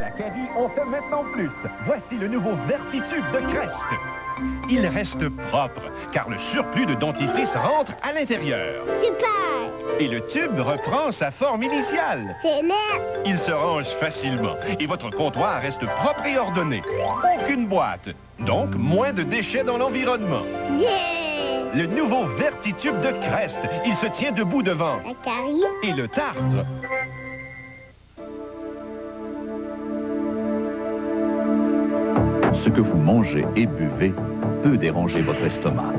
À Kerry, on fait maintenant plus. Voici le nouveau Vertitube de Crest. Il reste propre, car le surplus de dentifrice rentre à l'intérieur. Super! Et le tube reprend sa forme initiale. C'est net! Il se range facilement et votre comptoir reste propre et ordonné. Aucune boîte, donc moins de déchets dans l'environnement. Yeah! Le nouveau Vertitube de Crest, il se tient debout devant. La carie? Et le tartre. Ce que vous mangez et buvez peut déranger votre estomac.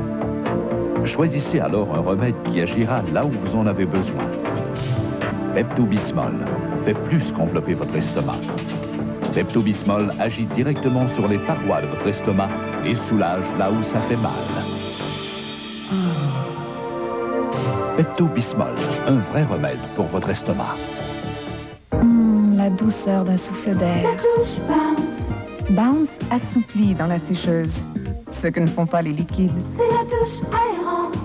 Choisissez alors un remède qui agira là où vous en avez besoin. Pepto-Bismol fait plus qu'envelopper votre estomac. Pepto-Bismol agit directement sur les parois de votre estomac et soulage là où ça fait mal. Pepto-Bismol, un vrai remède pour votre estomac. La douceur d'un souffle d'air. Bounce assouplit dans la sécheuse, ce que ne font pas les liquides. C'est la douche aérante.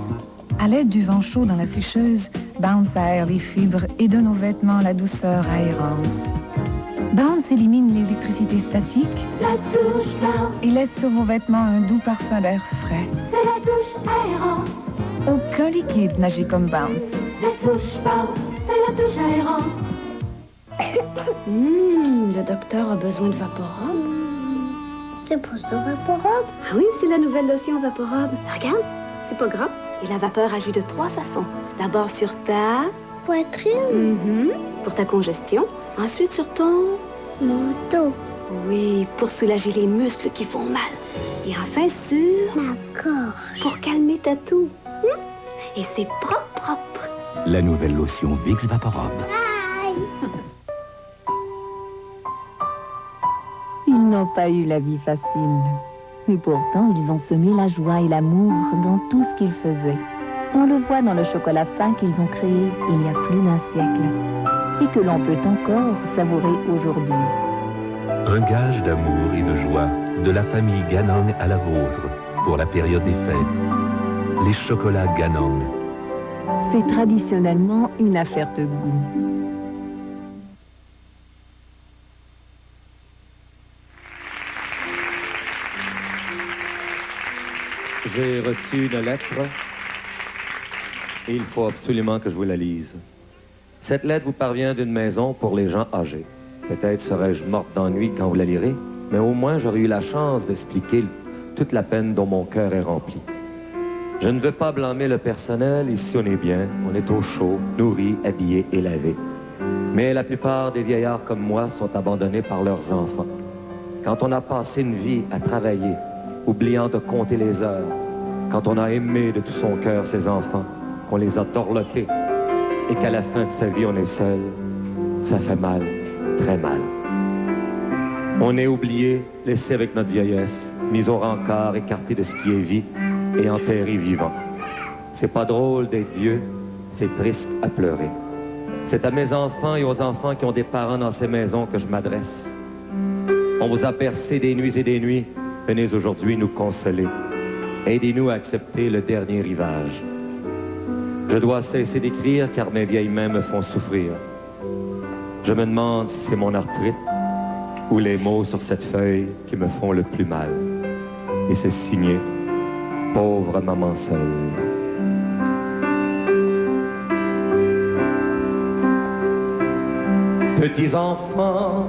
À l'aide du vent chaud dans la sécheuse, Bounce aère les fibres et donne aux vêtements la douceur aérante. Bounce élimine l'électricité statique La douche Bounce. et laisse sur vos vêtements un doux parfum d'air frais. C'est la douche aérante. Aucun liquide n'agit comme Bounce. La douche Bounce. C'est la douche aérante. Le docteur a besoin de Vaporub. C'est pour ce Vaporub? Ah oui, c'est la nouvelle lotion Vaporub. Regarde, c'est pas gras. Et la vapeur agit de 3 façons. D'abord sur ta... Poitrine? pour ta congestion. Ensuite sur ton... Mon dos. Oui, pour soulager les muscles qui font mal. Et enfin sur... Ma gorge. pour calmer ta toux. Et c'est propre. La nouvelle lotion Vicks Vaporub. Ils n'ont pas eu la vie facile. Et pourtant, ils ont semé la joie et l'amour dans tout ce qu'ils faisaient. On le voit dans le chocolat fin qu'ils ont créé il y a plus d'un siècle. Et que l'on peut encore savourer aujourd'hui. Un gage d'amour et de joie de la famille Ganong à la vôtre pour la période des fêtes. Les chocolats Ganong. C'est traditionnellement une affaire de goût. J'ai reçu une lettre et il faut absolument que je vous la lise. Cette lettre vous parvient d'une maison pour les gens âgés. Peut-être serais-je morte d'ennui quand vous la lirez, mais au moins j'aurais eu la chance d'expliquer toute la peine dont mon cœur est rempli. Je ne veux pas blâmer le personnel, ici on est bien, on est au chaud, nourri, habillé et lavé. Mais la plupart des vieillards comme moi sont abandonnés par leurs enfants. Quand on a passé une vie à travailler, oubliant de compter les heures, quand on a aimé de tout son cœur ses enfants, qu'on les a dorlotés, et qu'à la fin de sa vie on est seul, ça fait mal, très mal. On est oublié, laissé avec notre vieillesse, mis au rencard, écarté de ce qui est vie, et enterré vivant. C'est pas drôle d'être vieux, c'est triste à pleurer. C'est à mes enfants et aux enfants qui ont des parents dans ces maisons que je m'adresse. On vous a bercé des nuits et des nuits. Venez aujourd'hui nous consoler. Aidez-nous à accepter le dernier rivage. Je dois cesser d'écrire car mes vieilles mains me font souffrir. Je me demande si c'est mon arthrite ou les mots sur cette feuille qui me font le plus mal. Et c'est signé « Pauvre maman seule ». Petits enfants,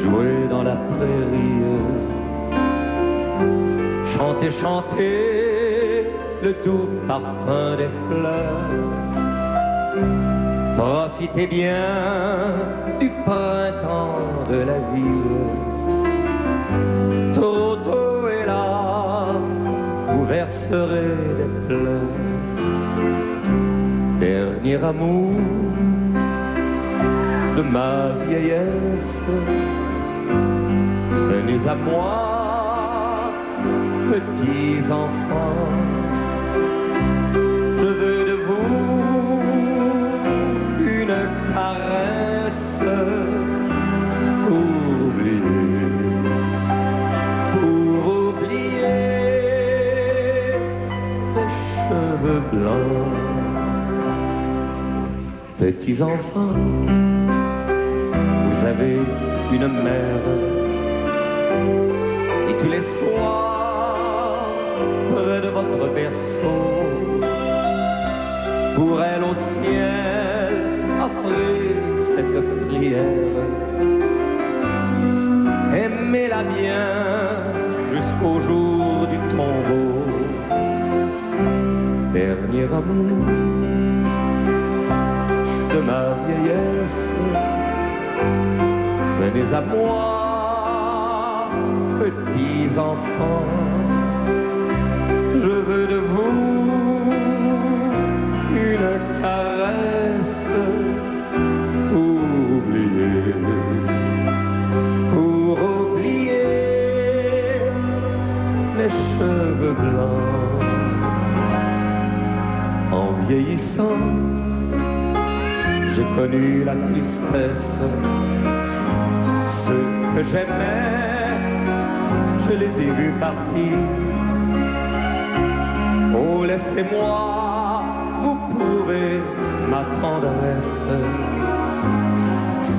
jouez dans la prairie. Chantez, chantez le doux parfum des fleurs. Profitez bien du printemps de la ville. Tôt, tôt, hélas, vous verserez des pleurs. Dernier amour de ma vieillesse, venez à moi, petits enfants, je veux de vous une caresse pour oublier les cheveux blancs. Petits enfants, vous avez une mère. Et tous les soirs, près de votre berceau, pour elle au ciel, offrez cette prière. Aimez-la bien jusqu'au jour du tombeau. Dernier amour de ma vieillesse, venez à moi, petits enfants. Je veux de vous une caresse pour oublier mes cheveux blancs. En vieillissant, j'ai connu la tristesse. Ceux que j'aimais, je les ai vus partir. Oh, laissez-moi vous prouver ma tendresse.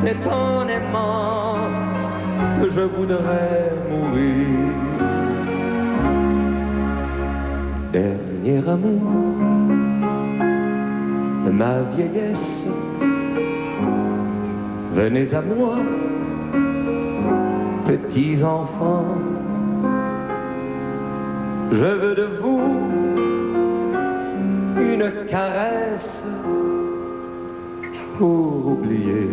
C'est en aimant que je voudrais mourir. Dernier amour de ma vieillesse, venez à moi, petits enfants. Je veux de vous une caresse pour oublier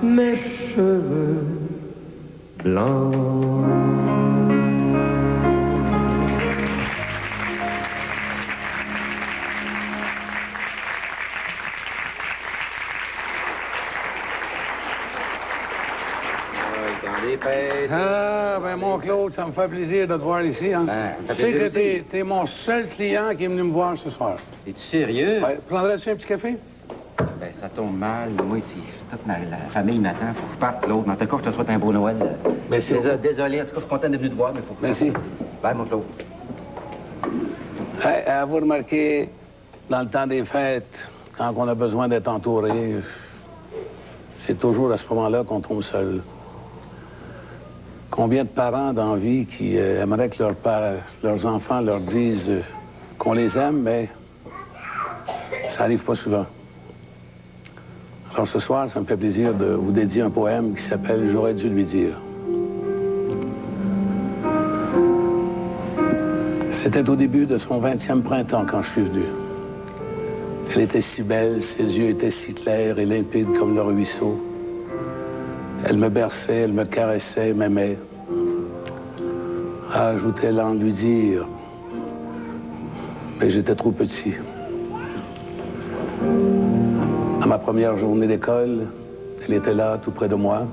mes cheveux blancs. Ah, ben mon Claude, ça me fait plaisir de te voir ici. Hein. Tu sais que t'es mon seul client qui est venu me voir ce soir. Es-tu sérieux? Ouais. Prendrais-tu un petit café? Ben, ça tombe mal. Moi, ici, toute la famille m'attend. Faut que je parte, Claude. Mais en tout cas, je te souhaite un beau Noël. Merci. Désolé, en tout cas, je suis content de venir te voir, mais faut que... Merci. Bye, mon Claude. Hey, vous remarquez, dans le temps des fêtes, quand on a besoin d'être entouré, c'est toujours à ce moment-là qu'on tombe seul. Combien de parents d'envie qui aimeraient que leurs enfants leur disent qu'on les aime, mais ça n'arrive pas souvent. Alors ce soir, ça me fait plaisir de vous dédier un poème qui s'appelle « J'aurais dû lui dire ». C'était au début de son 20e printemps quand je suis venu. Elle était si belle, ses yeux étaient si clairs et limpides comme le ruisseau. Elle me berçait, elle me caressait, m'aimait. Ah, ajoutait-elle en lui dire, mais j'étais trop petit. À ma première journée d'école, elle était là, tout près de moi.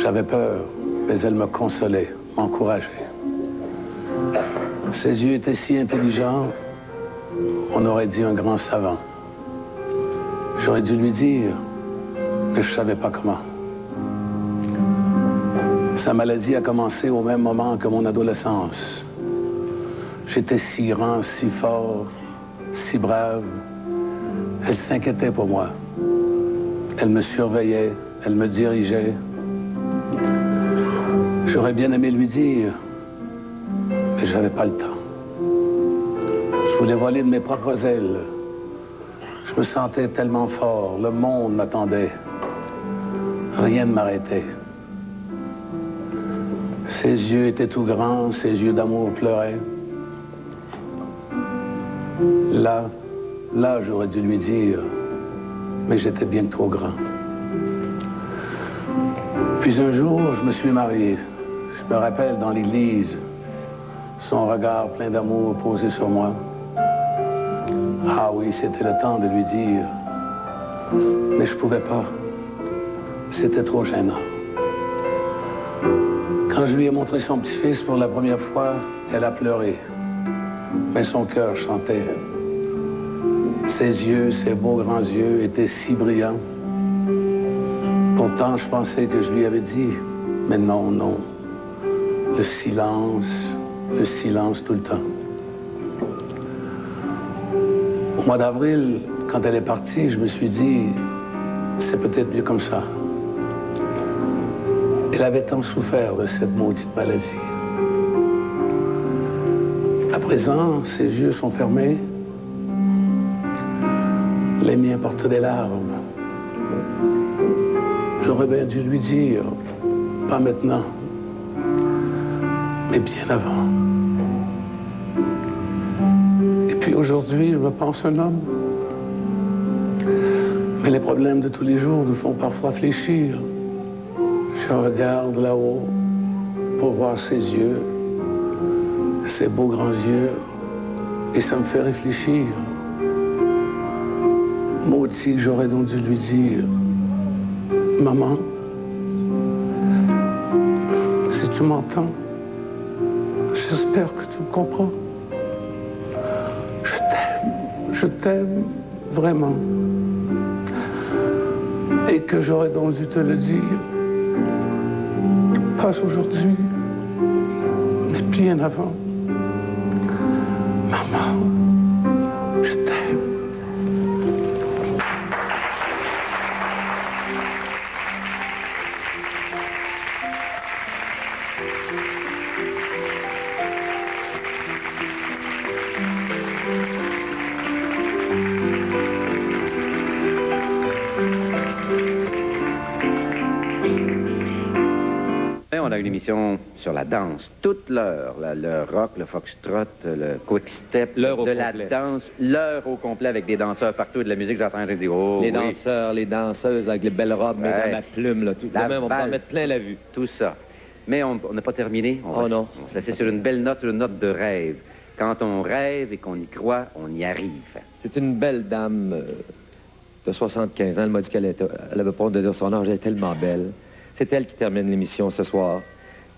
J'avais peur, mais elle me consolait, m'encourageait. Ses yeux étaient si intelligents, on aurait dit un grand savant. J'aurais dû lui dire que je ne savais pas comment. Sa maladie a commencé au même moment que mon adolescence. J'étais si grand, si fort, si brave. Elle s'inquiétait pour moi. Elle me surveillait, elle me dirigeait. J'aurais bien aimé lui dire, mais j'avais pas le temps. Je voulais voler de mes propres ailes. Je me sentais tellement fort, le monde m'attendait. Rien ne m'arrêtait. Ses yeux étaient tout grands, ses yeux d'amour pleuraient. Là, j'aurais dû lui dire, mais j'étais bien trop grand. Puis un jour, je me suis marié. Je me rappelle dans l'église, son regard plein d'amour posé sur moi. Ah oui, c'était le temps de lui dire, mais je pouvais pas. C'était trop gênant. Quand je lui ai montré son petit-fils pour la première fois, elle a pleuré. Mais son cœur chantait. Ses yeux, ses beaux grands yeux étaient si brillants. Pourtant, je pensais que je lui avais dit, mais non, non. Le silence tout le temps. Au mois d'avril, quand elle est partie, je me suis dit, c'est peut-être mieux comme ça. Elle avait tant souffert de cette maudite maladie. À présent, ses yeux sont fermés. Les miens portent des larmes. J'aurais bien dû lui dire, pas maintenant, mais bien avant. Et puis aujourd'hui, je me pense un homme. Mais les problèmes de tous les jours nous font parfois fléchir. Je regarde là-haut pour voir ses yeux, ses beaux grands yeux, et ça me fait réfléchir. Maudit, j'aurais donc dû lui dire, maman, si tu m'entends, j'espère que tu me comprends. Je t'aime vraiment. Et que j'aurais donc dû te le dire, pas aujourd'hui, mais bien avant. Maman, je t'aime. On a une émission sur la danse, toute l'heure, le rock, le foxtrot, le quick-step, de la danse, l'heure au complet avec des danseurs partout et de la musique, j'entends dire, oh, les oui. danseurs, les danseuses avec les belles robes, mais dans la plume, là, tout. Même, on peut en mettre plein la vue. Tout ça. Mais on n'a pas terminé. On va se laisser sur une belle note, sur une note de rêve. Quand on rêve et qu'on y croit, on y arrive. C'est une belle dame de 75 ans. Elle m'a dit qu'elle avait pas honte de dire son âge. Elle est tellement belle. C'est elle qui termine l'émission ce soir.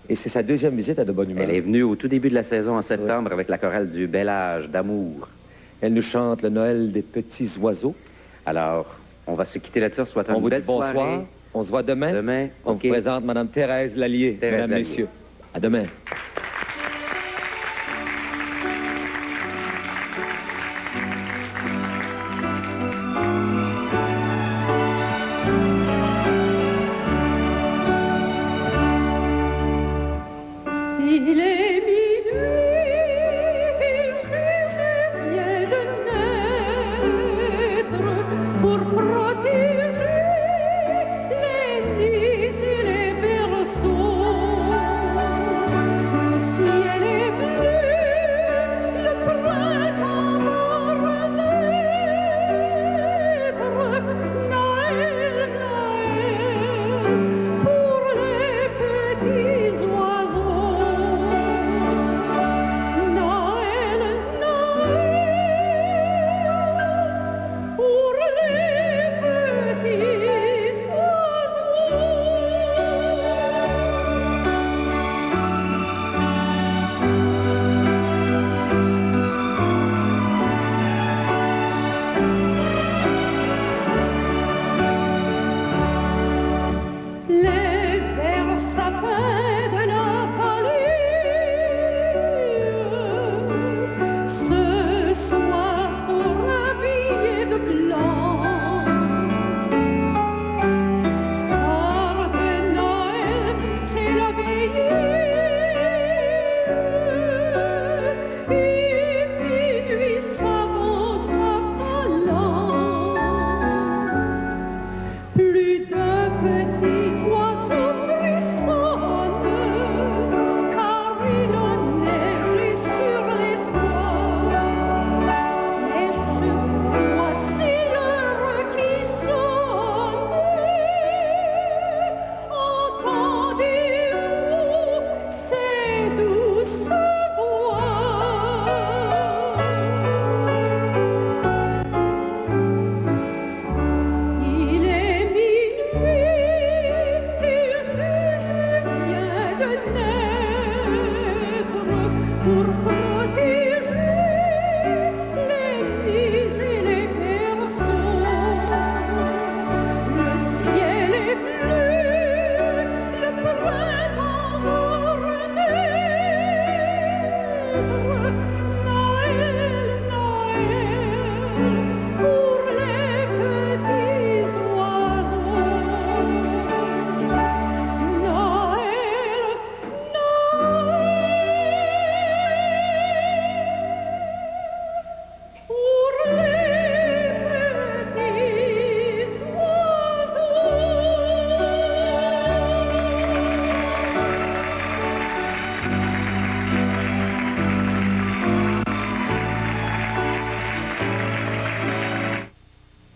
Et c'est sa deuxième visite à De Bonne Humeur. Elle est venue au tout début de la saison en septembre avec la chorale du Bel Âge d'amour. Elle nous chante le Noël des petits oiseaux. Alors, on va se quitter là-dessus. On souhaite une belle bonsoir. soirée. On se voit demain. Demain, on vous présente Mme Thérèse Lallier, mesdames, messieurs. À demain. Il est minuit, il vient de naître pour protéger les nids et les berceaux.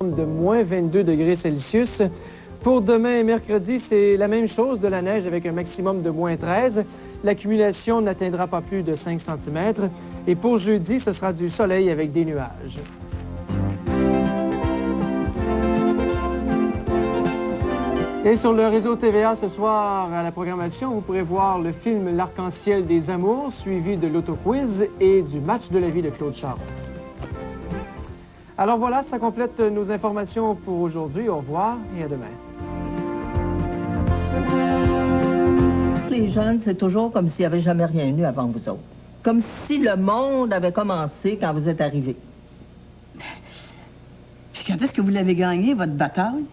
maximum de moins 22 degrés Celsius. Pour demain et mercredi, c'est la même chose, de la neige avec un maximum de moins 13. L'accumulation n'atteindra pas plus de 5 cm. Et pour jeudi, ce sera du soleil avec des nuages. Et sur le réseau TVA ce soir, à la programmation, vous pourrez voir le film L'Arc-en-Ciel des Amours, suivi de l'auto-quiz et du match de la vie de Claude Charon. Alors voilà, ça complète nos informations pour aujourd'hui. Au revoir et à demain. Les jeunes, c'est toujours comme s'il n'y avait jamais rien eu avant vous autres. Comme si le monde avait commencé quand vous êtes arrivés. Puis quand est-ce que vous l'avez gagné, votre bataille?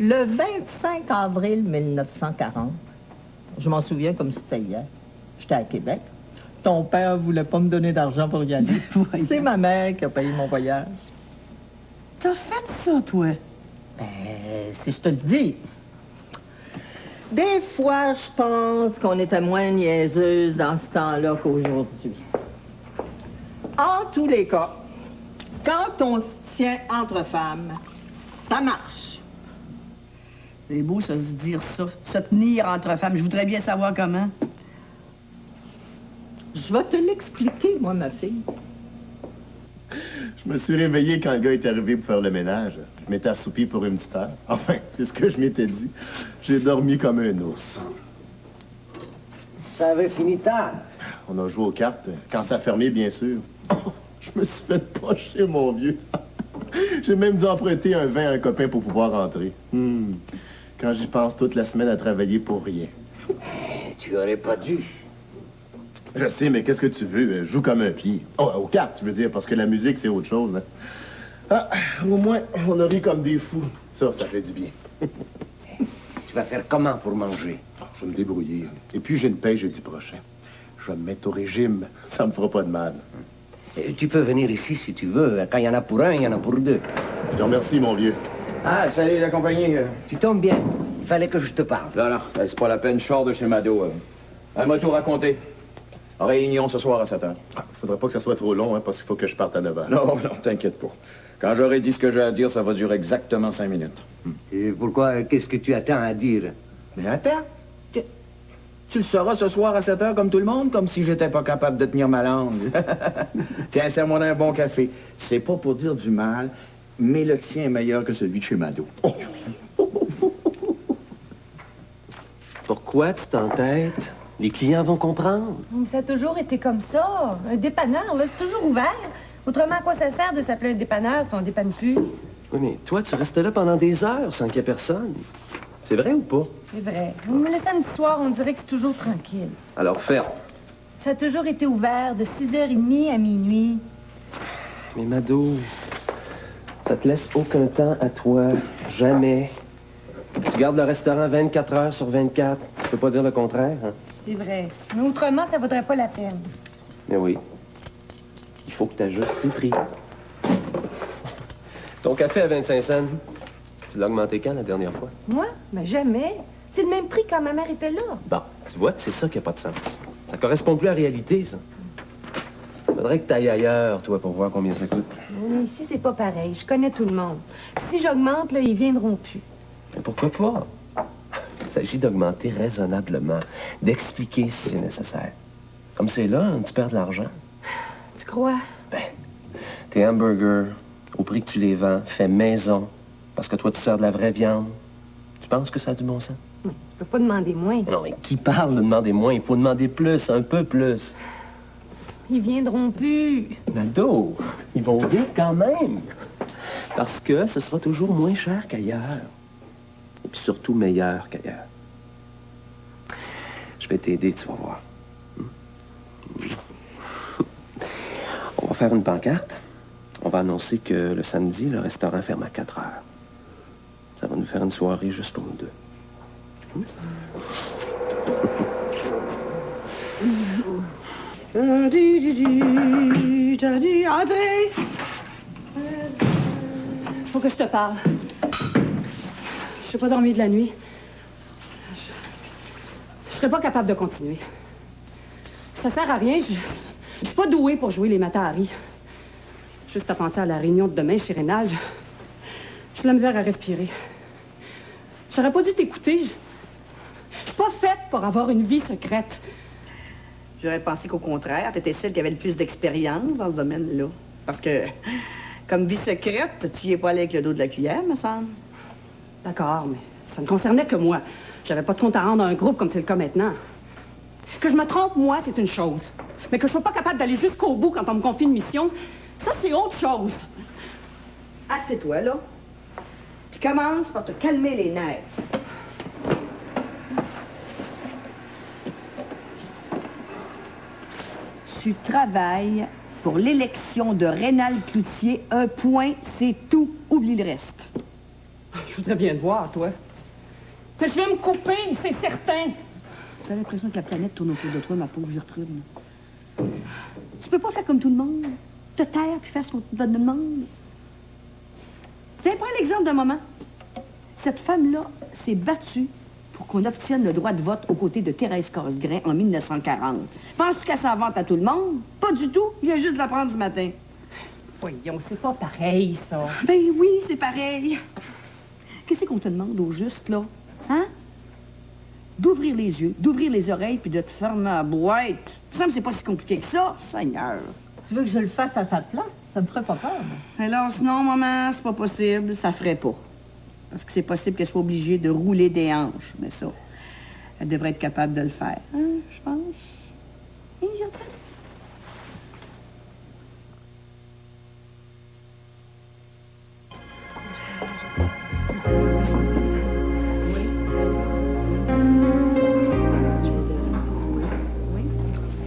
Le 25 avril 1940. Je m'en souviens comme c'était hier. J'étais à Québec. Ton père voulait pas me donner d'argent pour y aller. C'est ma mère qui a payé mon voyage. T'as fait ça, toi? Ben, si je te le dis. Des fois, je pense qu'on était moins niaiseuse dans ce temps-là qu'aujourd'hui. En tous les cas, quand on se tient entre femmes, ça marche. C'est beau, ça, se dire ça. Se tenir entre femmes. Je voudrais bien savoir comment. Je vais te l'expliquer, moi, ma fille. Je me suis réveillé quand le gars est arrivé pour faire le ménage. Je m'étais assoupi pour une petite heure. Enfin, c'est ce que je m'étais dit. J'ai dormi comme un ours. Ça avait fini tard. On a joué aux cartes, quand ça a fermé, bien sûr. Oh, je me suis fait pocher, mon vieux. J'ai même dû emprunter un vin à un copain pour pouvoir rentrer. Quand j'y pense toute la semaine à travailler pour rien. Tu aurais pas dû. Je sais, mais qu'est-ce que tu veux? Je joue comme un pied. Oh, aux cartes, tu veux dire, parce que la musique, c'est autre chose. Hein? Ah, au moins, on a ri comme des fous. Ça fait du bien. Tu vas faire comment pour manger? Je vais me débrouiller. Et puis, j'ai une paye jeudi prochain. Je vais me mettre au régime. Ça me fera pas de mal. Tu peux venir ici si tu veux. Quand il y en a pour un, il y en a pour deux. Je te remercie, mon vieux. Ah, salut la compagnie. Tu tombes bien. Il fallait que je te parle. Non, c'est pas la peine. Je sors de chez Mado. Elle m'a tout raconté. Réunion ce soir à 7h. Faudrait pas que ça soit trop long, hein, parce qu'il faut que je parte à 9h. Non, t'inquiète pas. Quand j'aurai dit ce que j'ai à dire, ça va durer exactement 5 minutes. Et pourquoi? Qu'est-ce que tu attends à dire? Mais attends. Tu le sauras ce soir à 7h comme tout le monde, comme si j'étais pas capable de tenir ma langue. Tiens, serre-moi un bon café. C'est pas pour dire du mal, mais le tien est meilleur que celui de chez Mado. Oh. Pourquoi tu t'entêtes? Les clients vont comprendre. Ça a toujours été comme ça. Un dépanneur, là, c'est toujours ouvert. Autrement, à quoi ça sert de s'appeler un dépanneur si on dépanne plus? Oui, mais toi, tu restes là pendant des heures sans qu'il y ait personne. C'est vrai ou pas? C'est vrai. Mais le samedi soir, on dirait que c'est toujours tranquille. Alors, ferme. Ça a toujours été ouvert de 6h30 à minuit. Mais Mado, ça te laisse aucun temps à toi. Jamais. Tu gardes le restaurant 24 heures sur 24. Tu peux pas dire le contraire, hein? C'est vrai. Mais autrement, ça vaudrait pas la peine. Mais oui. Il faut que tu ajustes tes prix. Ton café à 25 cents, tu l'as augmenté quand la dernière fois? Moi? Mais jamais. C'est le même prix quand ma mère était là. Bon, tu vois, c'est ça qui n'a pas de sens. Ça correspond plus à la réalité, ça. Faudrait que tu ailles ailleurs, toi, pour voir combien ça coûte. Mais ici, c'est pas pareil. Je connais tout le monde. Si j'augmente, là, ils viendront plus. Mais pourquoi pas? Il s'agit d'augmenter raisonnablement, d'expliquer si c'est nécessaire. Comme c'est là, tu perds de l'argent. Tu crois? Ben, tes hamburgers, au prix que tu les vends, fait maison, parce que toi, tu sers de la vraie viande. Tu penses que ça a du bon sens? Je peux pas demander moins. Non, mais qui parle de demander moins? Il faut demander plus, un peu plus. Ils viendront plus. Nado, ils vont venir quand même. Parce que ce sera toujours moins cher qu'ailleurs. Et puis surtout meilleur qu'ailleurs. Je vais t'aider, tu vas voir. On va faire une pancarte. On va annoncer que le samedi, le restaurant ferme à 4 heures. Ça va nous faire une soirée juste pour nous deux. André! Faut que je te parle. Je n'ai pas dormi de la nuit. Je serais pas capable de continuer. Ça sert à rien. Je suis pas douée pour jouer les matins à Harry. Juste à penser à la réunion de demain chez Rénal. J'ai de la misère à respirer. J'aurais pas dû t'écouter. Je suis pas faite pour avoir une vie secrète. J'aurais pensé qu'au contraire, t'étais celle qui avait le plus d'expérience dans ce domaine-là. Parce que, comme vie secrète, tu y es pas allé avec le dos de la cuillère, me semble. D'accord, mais ça ne concernait que moi. J'avais pas de compte à rendre à un groupe comme c'est le cas maintenant. Que je me trompe, moi, c'est une chose. Mais que je sois pas capable d'aller jusqu'au bout quand on me confie une mission, ça, c'est autre chose. Assieds-toi, là. Puis commence par te calmer les nerfs. Tu travailles pour l'élection de Rénal Cloutier. Un point, c'est tout. Oublie le reste. Je voudrais bien te voir, toi. Mais je vais me couper, c'est certain. J'ai l'impression que la planète tourne autour de toi, ma pauvre Gertrude. Tu peux pas faire comme tout le monde. Te taire puis faire ce qu'on te demande. Tiens, prends l'exemple d'un moment. Cette femme-là s'est battue pour qu'on obtienne le droit de vote aux côtés de Thérèse Casgrain en 1940. Penses-tu qu'elle s'en vante à tout le monde? Pas du tout. Il vient juste de l'apprendre ce matin. Voyons, c'est pas pareil, ça. Ben oui, c'est pareil. Qu'est-ce qu'on te demande au juste, là? Hein? D'ouvrir les yeux, d'ouvrir les oreilles, puis de te fermer la boîte. Ça me semble que c'est pas si compliqué que ça, Seigneur. Tu veux que je le fasse à sa place? Ça me ferait pas peur. Alors, sinon, maman, c'est pas possible. Ça ferait pas. Parce que c'est possible qu'elle soit obligée de rouler des hanches. Mais ça, elle devrait être capable de le faire. Hein, je pense. Et j'entends.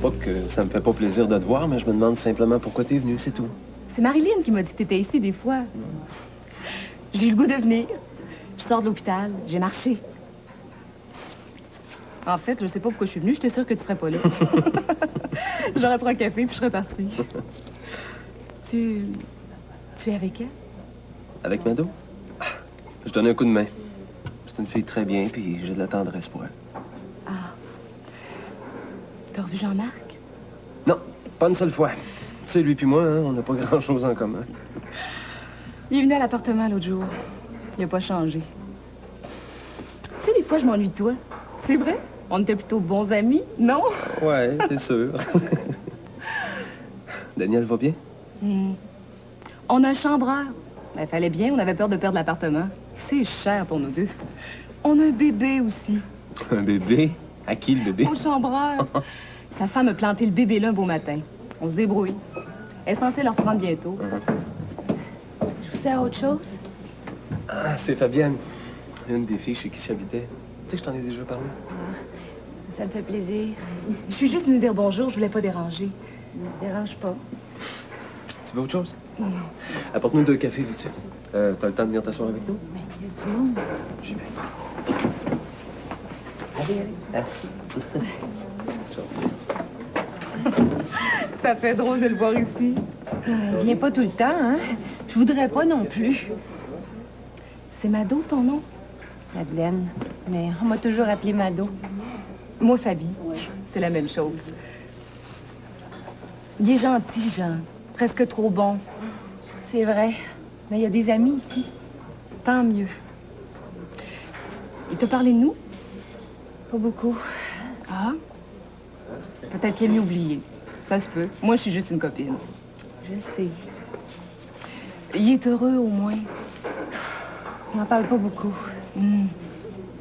Pas que ça me fait pas plaisir de te voir, mais je me demande simplement pourquoi t'es venu, c'est tout. C'est Marilyn qui m'a dit que t'étais ici des fois. J'ai eu le goût de venir. Je sors de l'hôpital, j'ai marché. En fait, je sais pas pourquoi je suis venue, j'étais sûre que tu serais pas là. J'aurais pris un café puis je serais partie. Tu es avec elle? Avec Mado? Ah, je donne un coup de main. C'est une fille très bien, puis j'ai de la tendresse pour elle. Ah. T'as revu Jean-Marc? Non, pas une seule fois. Tu sais, lui puis moi, hein, on n'a pas grand-chose en commun. Il est venu à l'appartement l'autre jour. Il a pas changé. Tu sais, des fois, je m'ennuie de toi. C'est vrai? On était plutôt bons amis, non? Ouais, c'est sûr. Daniel va bien? On a un chambreur. Ben, fallait bien, on avait peur de perdre l'appartement. C'est cher pour nous deux. On a un bébé aussi. Un bébé? À qui, le bébé? Au chambreur. Sa femme a planté le bébé là un beau matin. On se débrouille. Elle est censée le reprendre bientôt. Je vous sers à autre chose? Ah, c'est Fabienne. Une des filles chez qui j'habitais. Tu sais que je t'en ai déjà parlé. Ah, ça me fait plaisir. Je suis juste venue dire bonjour, je voulais pas déranger. Ne dérange pas. Tu veux autre chose? Non. Apporte-nous 2 cafés, vite. T'as le temps de venir t'asseoir avec nous? Mais il y a du monde. J'y vais. Allez, assis. Ça fait drôle de le voir ici. Il vient pas tout le temps, hein? Je voudrais pas non plus. C'est Mado, ton nom? Madeleine. Mais on m'a toujours appelé Mado. Moi, Fabi. C'est la même chose. Il est gentil, Jean. Presque trop bon. C'est vrai. Mais il y a des amis ici. Tant mieux. Il t'a parlé de nous? Pas beaucoup. Ah? Peut-être qu'il a mieux oublié. Ça se peut. Moi, je suis juste une copine. Je sais. Il est heureux, au moins. Il n'en parle pas beaucoup. Il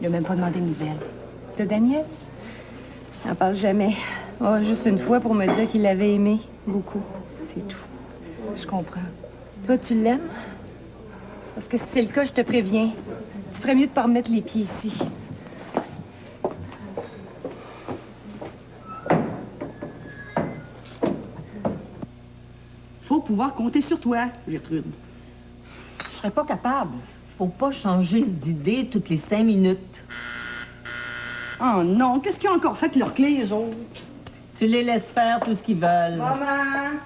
n'a même pas demandé de nouvelles. De Daniel? Il n'en parle jamais. Oh, juste une fois pour me dire qu'il l'avait aimé. Beaucoup. C'est tout. Je comprends. Toi, tu l'aimes? Parce que si c'est le cas, je te préviens. Tu ferais mieux de pas remettre les pieds ici. Faut pouvoir compter sur toi, Gertrude. Je serais pas capable. Faut pas changer d'idée toutes les 5 minutes. Oh non, qu'est-ce qu'ils ont encore fait que leur clé, les autres? Tu les laisses faire tout ce qu'ils veulent. Maman!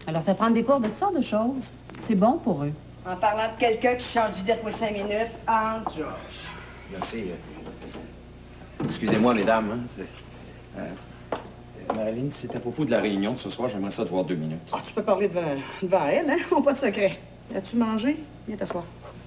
Elle leur fait prendre des cours de toutes sortes de choses. C'est bon pour eux. En parlant de quelqu'un qui change d'idée pour 5 minutes, entre Georges. Merci. Excusez-moi, mesdames. Hein, Marilyn, c'est à propos de la réunion de ce soir. J'aimerais ça te voir 2 minutes. Ah, tu peux parler devant elle, hein? On pas de secret. As-tu mangé? Viens t'asseoir.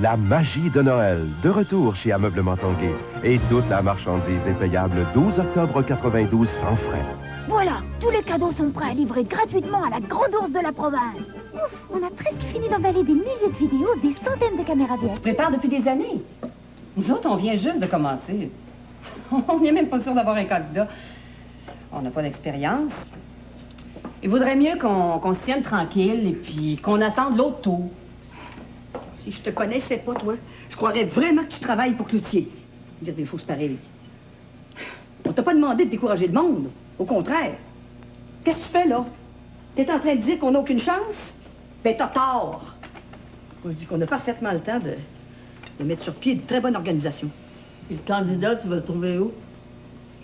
La magie de Noël, de retour chez Ameublement Tanguay. Et toute la marchandise est payable 12 octobre 92 sans frais. Voilà, tous les cadeaux sont prêts à livrer gratuitement à la grande ours de la province. Ouf, on a presque fini d'emballer des milliers de vidéos, des centaines de caméras On se prépare depuis des années. Nous autres, on vient juste de commencer. On n'est même pas sûr d'avoir un candidat. On n'a pas d'expérience. Il vaudrait mieux qu'on se tienne tranquille et puis qu'on attende l'autre tour. Si je te connaissais pas, toi, je croirais vraiment que tu travailles pour Cloutier. Dire des choses pareilles. On t'a pas demandé de décourager le monde. Au contraire. Qu'est-ce que tu fais, là? T'es en train de dire qu'on n'a aucune chance? Ben, t'as tort. Moi, je dis qu'on a parfaitement le temps de mettre sur pied une très bonne organisation. Et le candidat, tu vas le trouver où?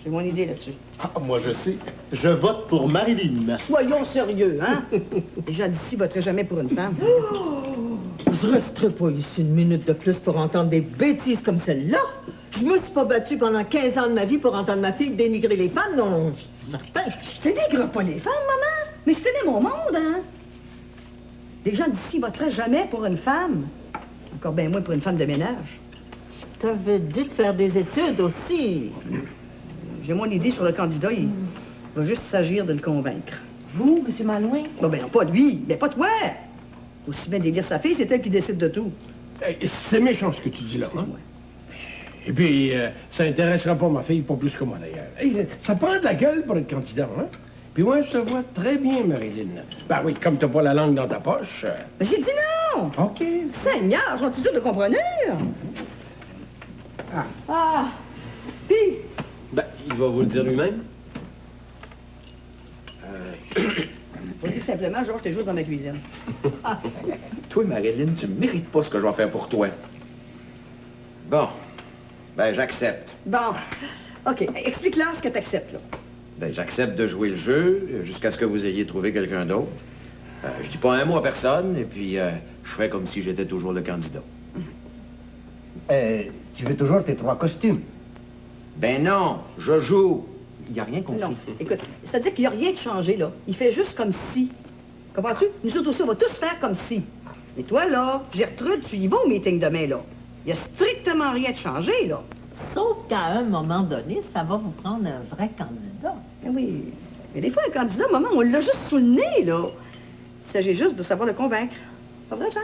J'ai mon idée là-dessus. Ah, moi, je sais. Je vote pour Marilyn. Soyons sérieux, hein? Les gens d'ici voteraient jamais pour une femme. Je resterai pas ici une minute de plus pour entendre des bêtises comme celle-là. Je me suis pas battue pendant 15 ans de ma vie pour entendre ma fille dénigrer les femmes, non, je suis certain. Je dénigre pas les femmes, maman. Mais je connais mon monde, hein? Les gens d'ici voteraient jamais pour une femme. Encore bien moins pour une femme de ménage. Je t'avais dit de faire des études aussi. J'ai mon idée sur le candidat. Il va juste s'agir de le convaincre. Vous, M. Malouin? Bon, ben non, pas lui, mais pas toi. Aussi bien délire sa fille, c'est elle qui décide de tout. C'est méchant ce que tu dis là, hein? Et puis, ça intéressera pas ma fille, pas plus que moi d'ailleurs. Hey, ça prend de la gueule pour être candidat, hein? Puis moi, je te vois très bien, Marilyn. Ben oui, comme t'as pas la langue dans ta poche. Ben j'ai dit non! OK. Seigneur, j'en suis sûr de comprendre. Ah! Puis, Ben, il va vous le dire lui-même. faut dire simplement, Georges, t'es juste dans ma cuisine. Toi, Marilyn, tu mérites pas ce que je vais faire pour toi. Bon. Ben, j'accepte. Bon. OK, explique-leur ce que t'acceptes, là. Ben, j'accepte de jouer le jeu jusqu'à ce que vous ayez trouvé quelqu'un d'autre. Je dis pas un mot à personne, et puis je ferai comme si j'étais toujours le candidat. Tu veux toujours tes 3 costumes? Ben non, je joue. Il n'y a rien compris. Non, écoute, c'est-à-dire qu'il n'y a rien de changé, là. Il fait juste comme si. Comprends-tu? Nous autres aussi, on va tous faire comme si. Et toi, là, Gertrude, tu y vas au meeting demain, là. Il n'y a strictement rien de changé, là. Sauf qu'à un moment donné, ça va vous prendre un vrai candidat. Oui. Mais des fois, un candidat, maman, on l'a juste sous le nez, là. Il s'agit juste de savoir le convaincre. Pas vrai, Jean?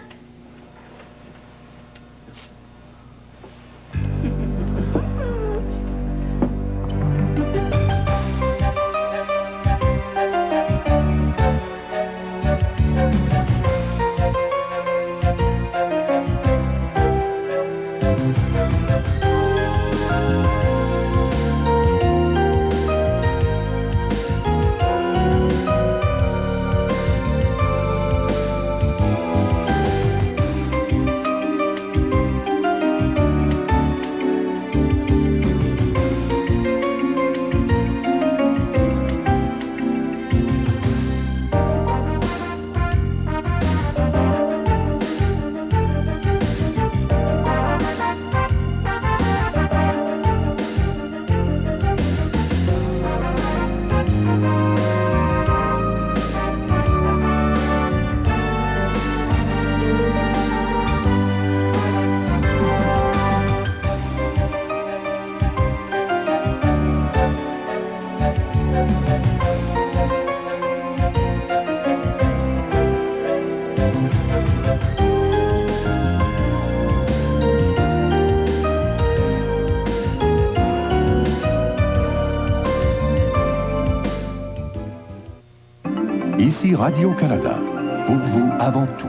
Ici Radio-Canada, pour vous avant tout.